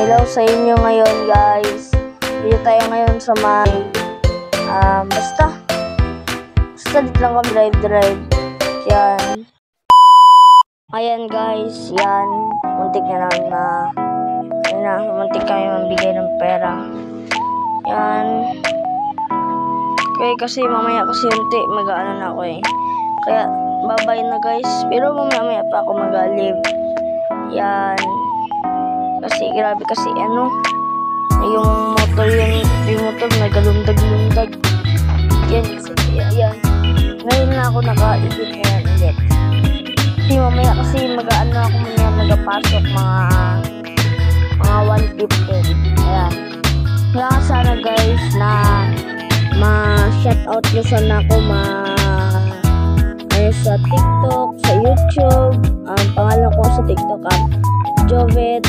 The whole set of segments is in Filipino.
Hello sa inyo ngayon guys. Dito tayo ngayon sa may basta dito lang kami drive. Yan. Ayan guys, yan. Muntik na lang muntik kami mabigay ng pera. Yan. Okay, kasi mamaya kasi unti mag-ano na ako eh. Kaya bye-bye na guys. Pero mamaya pa ako mag-live. Yan. Kasi grabe kasi yung motor nagkalundag-lundag. Yan kasi yan. Ngayon na ako naka-edit ngayon ulit. Kasi mamaya kasi ako muna magapasok mga 1:15. Ayan. Kaya sana guys na ma-shoutout nyo sana ako sa TikTok, sa YouTube. Ang pangalan ko sa TikTok Jovet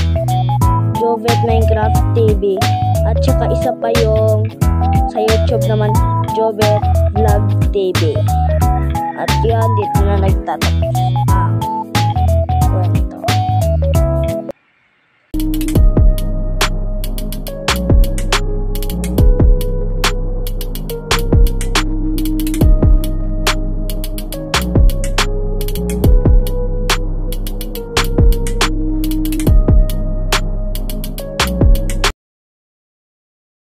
Minecraft TV. At saka isa pa yung sa YouTube naman, Jovet Vlog TV. At yan, dito na nagtatapos ang kwento.